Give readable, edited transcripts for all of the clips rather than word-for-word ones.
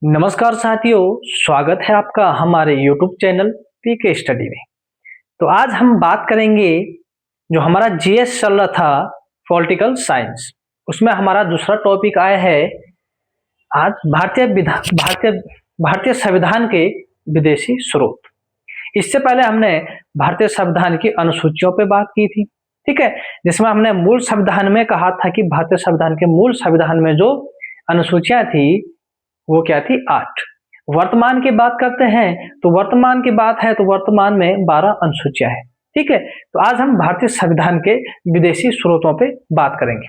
नमस्कार साथियों, स्वागत है आपका हमारे YouTube चैनल पीके स्टडी में। तो आज हम बात करेंगे जो हमारा जीएस चल रहा था पॉलिटिकल साइंस, उसमें हमारा दूसरा टॉपिक आया है आज भारतीय संविधान के विदेशी स्रोत। इससे पहले हमने भारतीय संविधान की अनुसूचियों पे बात की थी, ठीक है, जिसमें हमने मूल संविधान में कहा था कि भारतीय संविधान के मूल संविधान में जो अनुसूचियां थी वो क्या थी, 8। वर्तमान की बात करते हैं तो वर्तमान की बात है तो वर्तमान में 12 अनुसूचियां हैं, ठीक है। तो आज हम भारतीय संविधान के विदेशी स्रोतों पे बात करेंगे,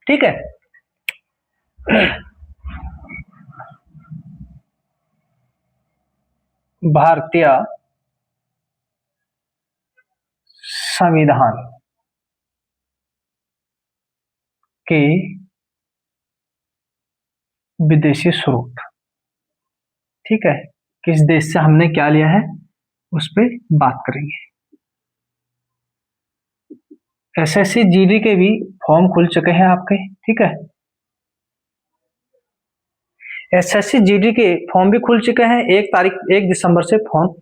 ठीक है। भारतीय संविधान के विदेशी स्रोत, ठीक है, किस देश से हमने क्या लिया है उस पर बात करेंगे। एसएससी जीडी के भी फॉर्म खुल चुके हैं आपके, ठीक है। एसएससी जीडी के फॉर्म भी खुल चुके हैं। 1 दिसंबर से फॉर्म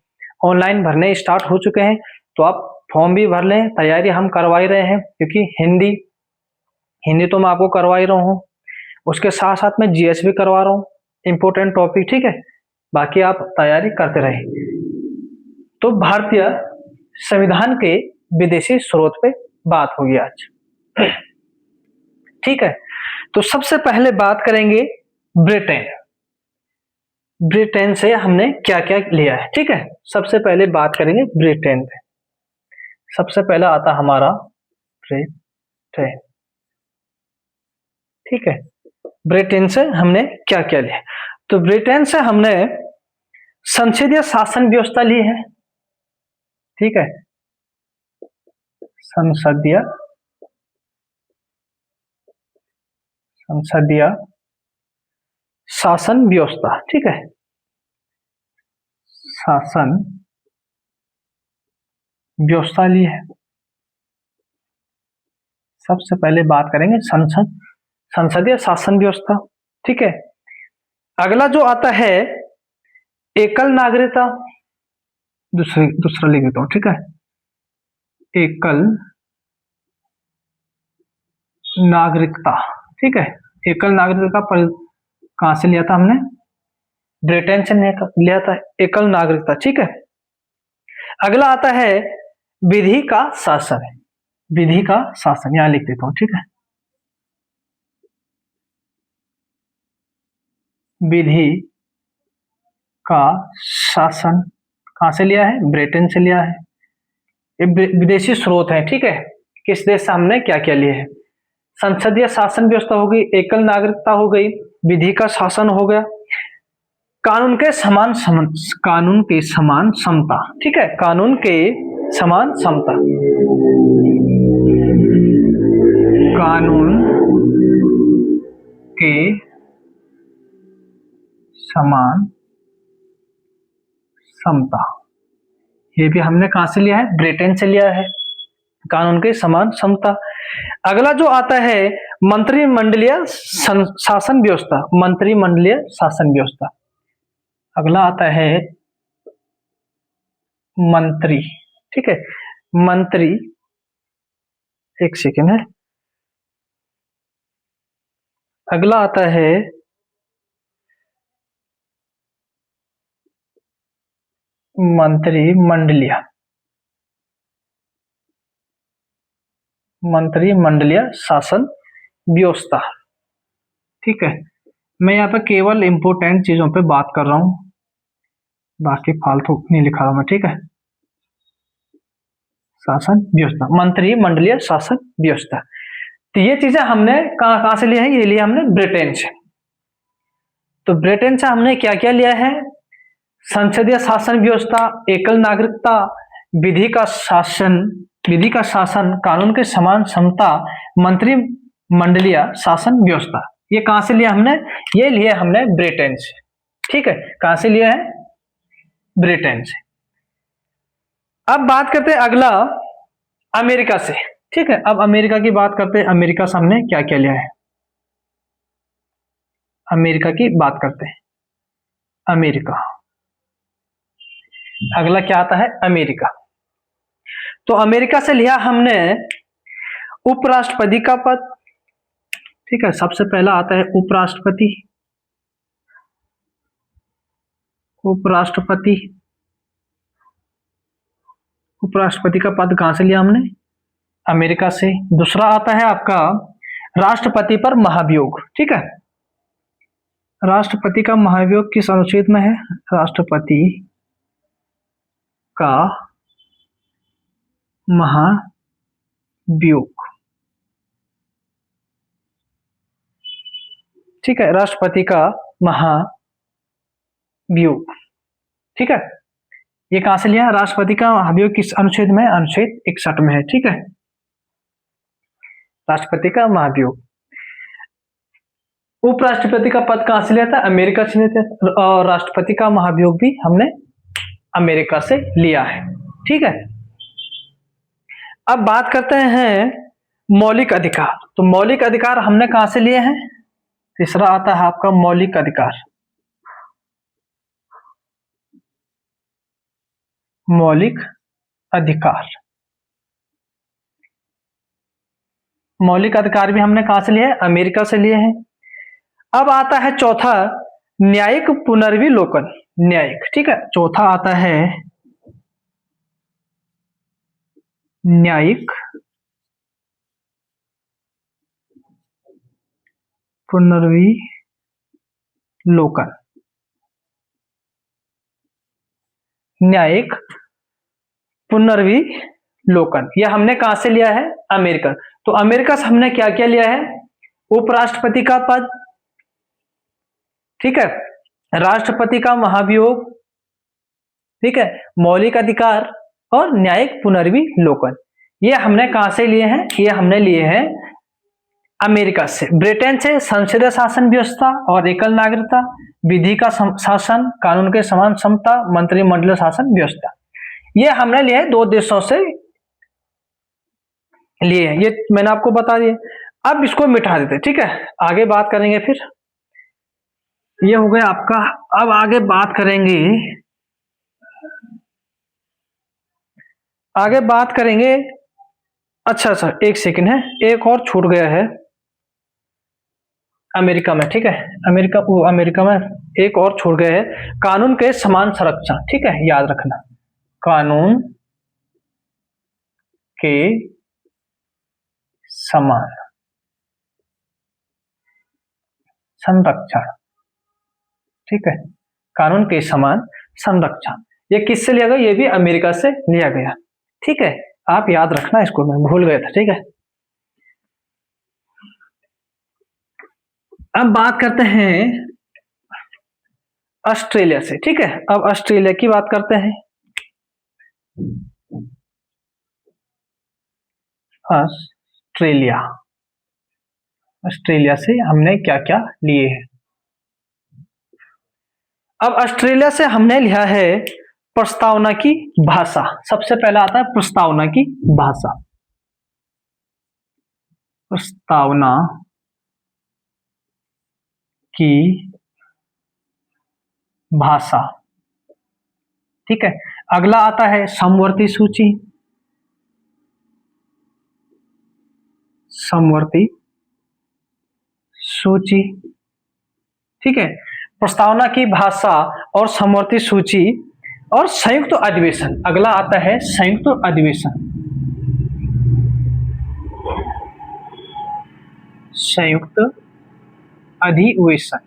ऑनलाइन भरने स्टार्ट हो चुके हैं, तो आप फॉर्म भी भर लें। तैयारी हम करवा ही रहे हैं क्योंकि हिंदी तो मैं आपको करवा ही रहा हूँ, उसके साथ साथ मैं जीएस भी करवा रहा हूँ, इंपोर्टेंट टॉपिक, ठीक है। बाकी आप तैयारी करते रहे। तो भारतीय संविधान के विदेशी स्रोत पे बात होगी आज, ठीक है। तो सबसे पहले बात करेंगे ब्रिटेन से हमने क्या क्या लिया है, ठीक है। सबसे पहले बात करेंगे ब्रिटेन पे। सबसे पहला आता हमारा ब्रिटेन, ठीक है। ब्रिटेन से हमने क्या क्या लिया, तो ब्रिटेन से हमने संसदीय शासन व्यवस्था ली है, ठीक है। संसदीय शासन व्यवस्था, ठीक है। शासन व्यवस्था ली है। सबसे पहले बात करेंगे संसदीय शासन व्यवस्था, ठीक है। अगला जो आता है एकल नागरिकता, दूसरा लिख देता हूं, ठीक है। एकल नागरिकता, ठीक है। एकल नागरिकता कहां से लिया था हमने, ब्रिटेन से लिया था एकल नागरिकता, ठीक है। अगला आता है विधि का शासन, यहां लिख देता हूं, ठीक है। विधि का शासन कहां से लिया है, ब्रिटेन से लिया है। ये विदेशी स्रोत है, ठीक है। किस देश से हमने क्या क्या लिए है, संसदीय शासन व्यवस्था हो गई, एकल नागरिकता हो गई, विधि का शासन हो गया, कानून के समान समता, ठीक है। कानून के समान समता, कानून के समान समता, ये भी हमने कहां से लिया है, ब्रिटेन से लिया है, कानून के समान समता। अगला जो आता है मंत्रिमंडलीय शासन व्यवस्था, मंत्रिमंडलीय शासन व्यवस्था। अगला आता है मंत्री, ठीक है। मंत्री, एक सेकेंड है। अगला आता है मंत्रिमंडलीय शासन व्यवस्था, ठीक है। मैं यहाँ पे केवल इंपोर्टेंट चीजों पे बात कर रहा हूं, बाकी फालतू नहीं लिखा रहा मैं, ठीक है। शासन व्यवस्था, मंत्रिमंडलीय शासन व्यवस्था, तो ये चीजें हमने कहां से लिया है, ये लिया हमने ब्रिटेन से। तो ब्रिटेन से हमने क्या क्या लिया है, संसदीय शासन व्यवस्था, एकल नागरिकता, विधि का शासन, कानून के समान समता, मंत्रिमंडलीय शासन व्यवस्था। ये कहां से लिया हमने, ये लिया हमने ब्रिटेन से, ठीक है। कहां से लिया है, ब्रिटेन से। अब बात करते हैं अगला अमेरिका से, ठीक है। अब अमेरिका की बात करते हैं, अमेरिका से हमने क्या क्या लिया है। अमेरिका की बात करते हैं, अमेरिका। अगला क्या आता है, अमेरिका। तो अमेरिका से लिया हमने उपराष्ट्रपति का पद, ठीक है। सबसे पहला आता है उपराष्ट्रपति, उपराष्ट्रपति, उपराष्ट्रपति का पद कहां से लिया हमने, अमेरिका से। दूसरा आता है आपका राष्ट्रपति पर महाभियोग, ठीक है। राष्ट्रपति का महाभियोग किस अनुच्छेद में है, राष्ट्रपति का महाभियोग, ठीक है, राष्ट्रपति का महाभियोग, ठीक है। ये कहां से लिया, राष्ट्रपति का महाभियोग किस अनुच्छेद में, अनुच्छेद 61 में है, ठीक है। राष्ट्रपति का महाभियोग। उपराष्ट्रपति का पद कहां से लिया था, अमेरिका से लिया था, और राष्ट्रपति का महाभियोग भी हमने अमेरिका से लिया है, ठीक है। अब बात करते हैं मौलिक अधिकार। तो मौलिक अधिकार हमने कहां से लिए हैं, तीसरा आता है आपका मौलिक अधिकार, मौलिक अधिकार। मौलिक अधिकार भी हमने कहां से लिए हैं, अमेरिका से लिए हैं। अब आता है चौथा न्यायिक पुनर्विलोकन, न्यायिक, ठीक है। चौथा आता है न्यायिक पुनर्विलोकन, न्यायिक पुनर्विलोकन। यह हमने कहां से लिया है, अमेरिका। तो अमेरिका से हमने क्या क्या लिया है, उपराष्ट्रपति का पद, ठीक है, राष्ट्रपति का महाभियोग, ठीक है, मौलिक अधिकार और न्यायिक पुनर्विलोकन। ये हमने कहां से लिए हैं, ये हमने लिए हैं अमेरिका से। ब्रिटेन से संसदीय शासन व्यवस्था और एकल नागरिकता, विधि का शासन, कानून के समान समता, मंत्रिमंडलीय शासन व्यवस्था, ये हमने लिए हैं 2 देशों से लिए हैं। ये मैंने आपको बता दिया। अब इसको मिटा देते, ठीक है, आगे बात करेंगे फिर। ये हो गया आपका। अब आगे बात करेंगे, आगे बात करेंगे। अच्छा अच्छा, एक सेकंड है, एक और छूट गया है अमेरिका में, ठीक है। अमेरिका में एक और छूट गया है, कानून के समान संरक्षण, ठीक है, याद रखना, कानून के समान संरक्षण, ठीक है, कानून के समान संरक्षण। ये किससे लिया गया, ये भी अमेरिका से लिया गया, ठीक है। आप याद रखना इसको, मैं भूल गया था, ठीक है। अब बात करते हैं ऑस्ट्रेलिया से, ठीक है। अब ऑस्ट्रेलिया की बात करते हैं। ऑस्ट्रेलिया, ऑस्ट्रेलिया से हमने क्या क्या लिए हैं। अब ऑस्ट्रेलिया से हमने लिया है प्रस्तावना की भाषा। सबसे पहला आता है प्रस्तावना की भाषा, प्रस्तावना की भाषा, ठीक है। अगला आता है समवर्ती सूची, समवर्ती सूची, ठीक है। प्रस्तावना की भाषा और समवर्ती सूची और संयुक्त अधिवेशन। अगला आता है संयुक्त अधिवेशन, संयुक्त अधिवेशन।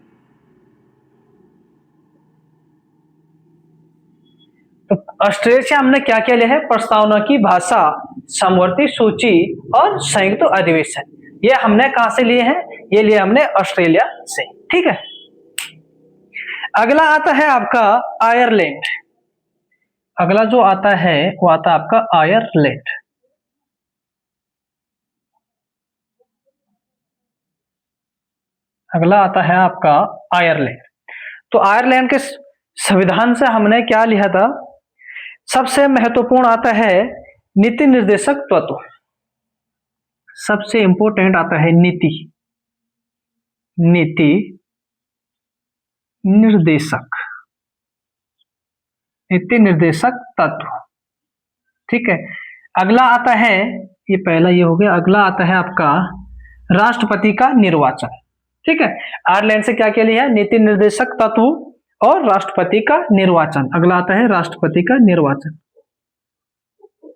तो ऑस्ट्रेलिया से हमने क्या क्या लिया है, प्रस्तावना की भाषा, समवर्ती सूची और संयुक्त अधिवेशन। ये हमने कहां से लिए हैं, ये लिए हमने ऑस्ट्रेलिया से, ठीक है। अगला आता है आपका आयरलैंड। अगला जो आता है वो आता है आपका आयरलैंड। अगला आता है आपका आयरलैंड। तो आयरलैंड के संविधान से हमने क्या लिया था, सबसे महत्वपूर्ण आता है नीति निर्देशक तत्व, सबसे इंपॉर्टेंट आता है नीति, नीति निर्देशक, नीति निर्देशक तत्व। ठीक है, अगला आता है, ये पहला ये हो गया, अगला आता है आपका राष्ट्रपति का निर्वाचन। ठीक है, आयरलैंड से क्या क्या लिया है, नीति निर्देशक तत्व और राष्ट्रपति का निर्वाचन। अगला आता है राष्ट्रपति का निर्वाचन।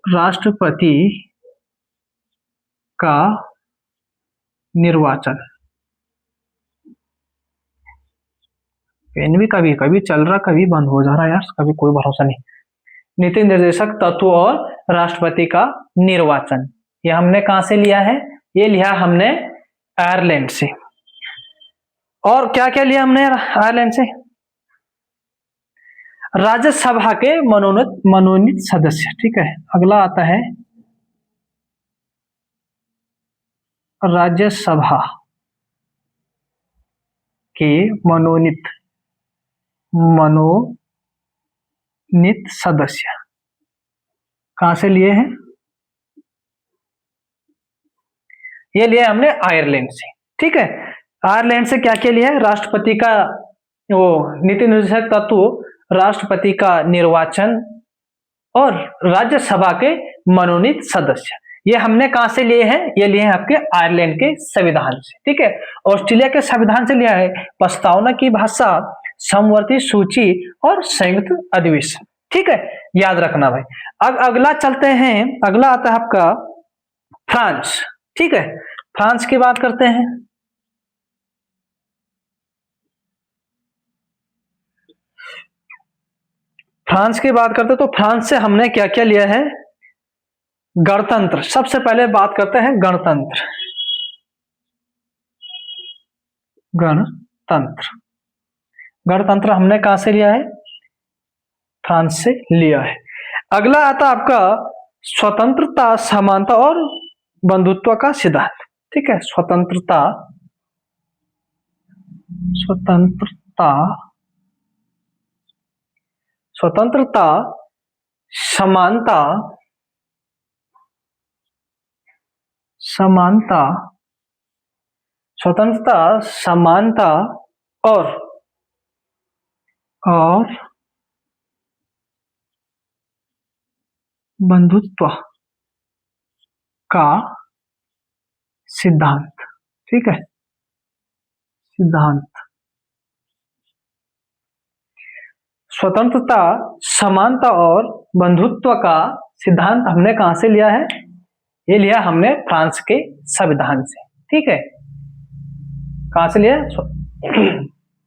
राष्ट्रपति का निर्वाचन। पेन भी कभी कभी चल रहा, कभी बंद हो जा रहा है यार, कभी कोई भरोसा नहीं। नीति निर्देशक तत्व और राष्ट्रपति का निर्वाचन, ये हमने कहां से लिया है, ये लिया हमने आयरलैंड से। और क्या क्या लिया हमने आयरलैंड से, राज्यसभा के मनोनीत सदस्य। ठीक है, अगला आता है राज्यसभा के मनोनीत सदस्य कहां से लिए हैं, ये लिया हमने आयरलैंड से। ठीक है, आयरलैंड से क्या क्या लिया है, राष्ट्रपति का वो नीति निर्देशक तत्व, राष्ट्रपति का निर्वाचन और राज्यसभा के मनोनीत सदस्य। ये हमने कहां से लिए हैं, ये लिए हैं आपके आयरलैंड के संविधान से। ठीक है, ऑस्ट्रेलिया के संविधान से लिया है प्रस्तावना की भाषा, समवर्ती सूची और संयुक्त अधिवेशन। ठीक है, याद रखना भाई। अब अगला चलते हैं, अगला आता है आपका फ्रांस। ठीक है, फ्रांस की बात करते हैं। फ्रांस की बात करते हैं तो फ्रांस से हमने क्या क्या लिया है, गणतंत्र। सबसे पहले बात करते हैं गणतंत्र। गणतंत्र हमने कहां से लिया है, फ्रांस से लिया है। अगला आता आपका स्वतंत्रता, समानता और बंधुत्व का सिद्धांत। ठीक है, स्वतंत्रता, समानता और बंधुत्व का सिद्धांत। ठीक है, सिद्धांत, स्वतंत्रता, समानता और बंधुत्व का सिद्धांत हमने कहां से लिया है, ये लिया हमने फ्रांस के संविधान से। ठीक है, कहां से लिया,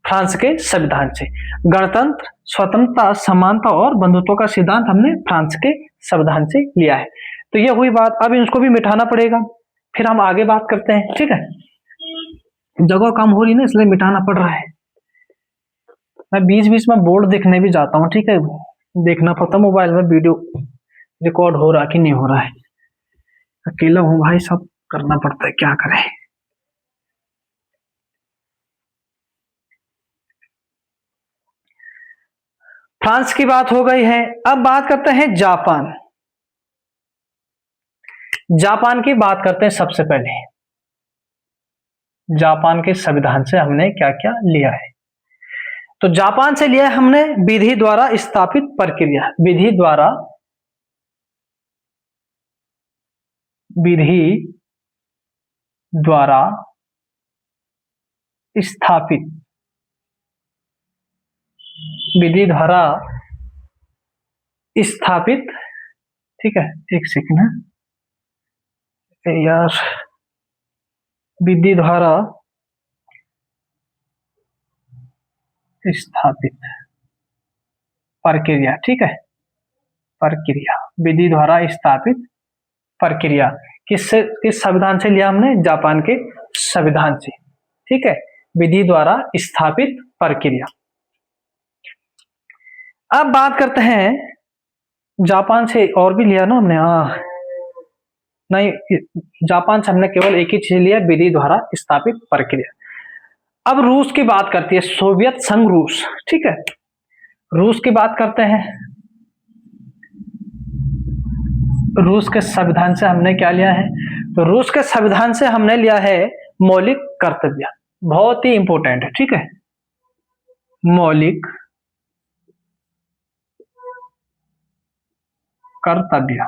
फ्रांस के संविधान से। गणतंत्र, स्वतंत्रता, समानता और बंधुत्व का सिद्धांत हमने फ्रांस के संविधान से लिया है। तो ये हुई बात, अब इसको भी मिटाना पड़ेगा, फिर हम आगे बात करते हैं। ठीक है, जगह कम हो रही ना, इसलिए मिटाना पड़ रहा है। मैं बीच बीच में बोर्ड देखने भी जाता हूँ। ठीक है, देखना पड़ता मोबाइल में वीडियो रिकॉर्ड हो रहा कि नहीं हो रहा है। अकेला हूँ भाई, सब करना पड़ता है, क्या करें। फ्रांस की बात हो गई है, अब बात करते हैं जापान। जापान की बात करते हैं। सबसे पहले जापान के संविधान से हमने क्या क्या लिया है, तो जापान से लिया है हमने विधि द्वारा स्थापित प्रक्रिया। विधि द्वारा स्थापित, विधि द्वारा स्थापित। ठीक है, एक सेकंड है यार, विधि द्वारा स्थापित प्रक्रिया। ठीक है, प्रक्रिया, विधि द्वारा स्थापित प्रक्रिया किस संविधान से लिया हमने, जापान के संविधान से। ठीक है, विधि द्वारा स्थापित प्रक्रिया। अब बात करते हैं, जापान से और भी लिया ना हमने, नहीं, जापान से हमने केवल एक ही चीज लिया, विधि द्वारा स्थापित प्रक्रिया। अब रूस की बात करती है, सोवियत संघ रूस। ठीक है, रूस की बात करते हैं। रूस के संविधान से हमने क्या लिया है, तो रूस के संविधान से हमने लिया है मौलिक कर्तव्य। बहुत ही इंपॉर्टेंट है। ठीक है, मौलिक कर्तव्य।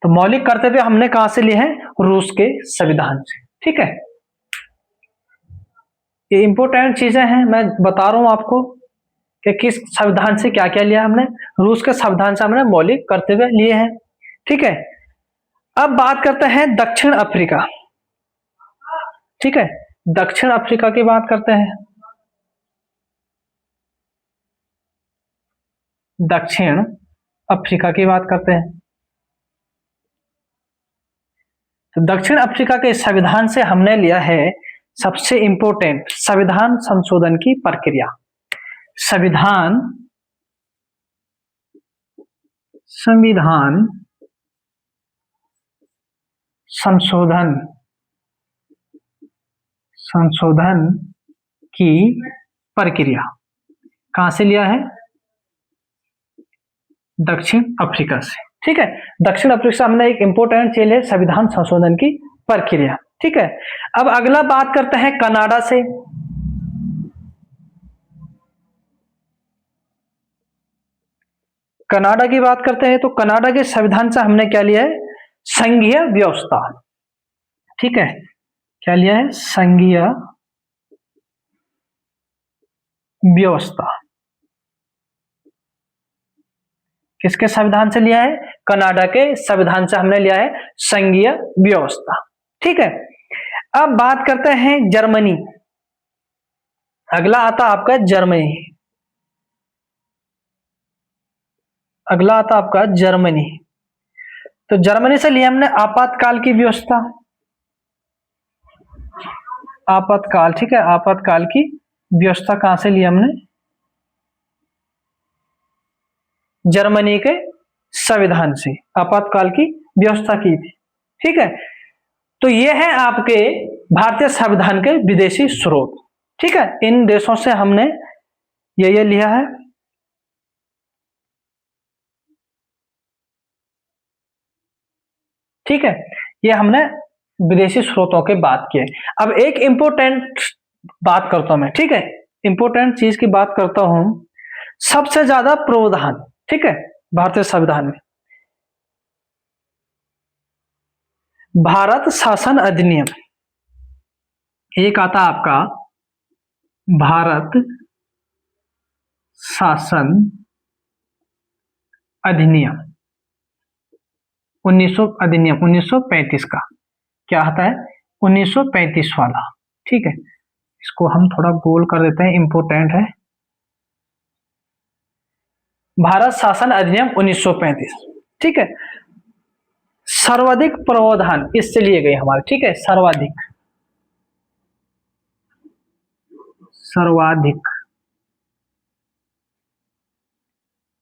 तो मौलिक कर्तव्य हमने कहां से लिए हैं? रूस के संविधान से। ठीक है, ये इंपॉर्टेंट चीजें हैं, मैं बता रहा हूं आपको कि किस संविधान से क्या क्या लिया हमने। रूस के संविधान से हमने मौलिक कर्तव्य लिए हैं। ठीक है, अब बात करते हैं दक्षिण अफ्रीका। ठीक है, दक्षिण अफ्रीका की बात करते हैं। दक्षिण अफ्रीका की बात करते हैं। तो दक्षिण अफ्रीका के संविधान से हमने लिया है सबसे इंपॉर्टेंट संविधान संशोधन की प्रक्रिया। संविधान संशोधन की प्रक्रिया कहां से लिया है? दक्षिण अफ्रीका से। ठीक है, दक्षिण अफ्रीका से हमने एक इंपॉर्टेंट चीज है संविधान संशोधन की प्रक्रिया। ठीक है, अब अगला बात करते हैं कनाडा से। कनाडा की बात करते हैं तो कनाडा के संविधान से हमने क्या लिया है? संघीय व्यवस्था। ठीक है, क्या लिया है? संघीय व्यवस्था। किसके संविधान से लिया है? कनाडा के संविधान से हमने लिया है संघीय व्यवस्था। ठीक है, अब बात करते हैं जर्मनी। अगला आता आपका जर्मनी। अगला आता आपका जर्मनी। तो जर्मनी से लिया हमने आपातकाल की व्यवस्था। आपातकाल। ठीक है, आपातकाल की व्यवस्था कहां से लिया हमने? जर्मनी के संविधान से आपातकाल की व्यवस्था की थी। ठीक है, तो ये है आपके भारतीय संविधान के विदेशी स्रोत। ठीक है, इन देशों से हमने ये लिया है। ठीक है, ये हमने विदेशी स्रोतों के बात की है। अब एक इंपॉर्टेंट बात करता हूं मैं। ठीक है, इंपॉर्टेंट चीज की बात करता हूं, सबसे ज्यादा प्रावधान। ठीक है, भारतीय संविधान में भारत शासन अधिनियम एक आता आपका भारत शासन अधिनियम 1935 का। क्या आता है? 1935 वाला। ठीक है, इसको हम थोड़ा गोल कर देते हैं, इंपॉर्टेंट है। भारत शासन अधिनियम 1935। ठीक है, सर्वाधिक प्रावधान इससे लिए गए हमारे। ठीक है, सर्वाधिक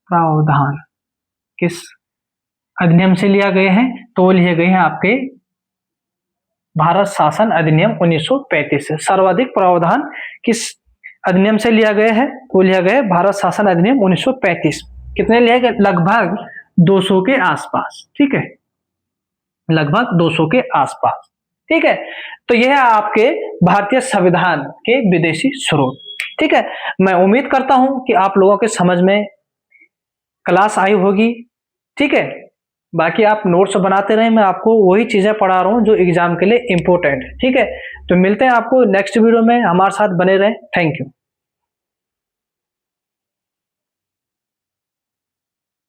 प्रावधान किस अधिनियम से लिया गए हैं? तो लिए गए हैं आपके भारत शासन अधिनियम 1935 से। सर्वाधिक प्रावधान किस अधिनियम से लिया गया है? वो लिया गया है भारत शासन अधिनियम 1935। कितने लिए गए? लगभग 200 के आसपास। ठीक है, लगभग 200 के आसपास। ठीक है, तो यह है आपके भारतीय संविधान के विदेशी स्रोत। ठीक है, मैं उम्मीद करता हूं कि आप लोगों के समझ में क्लास आई होगी। ठीक है, बाकी आप नोट्स बनाते रहें, मैं आपको वही चीजें पढ़ा रहा हूं जो एग्जाम के लिए इंपॉर्टेंट है। ठीक है, तो मिलते हैं आपको नेक्स्ट वीडियो में, हमारे साथ बने रहें। Thank you.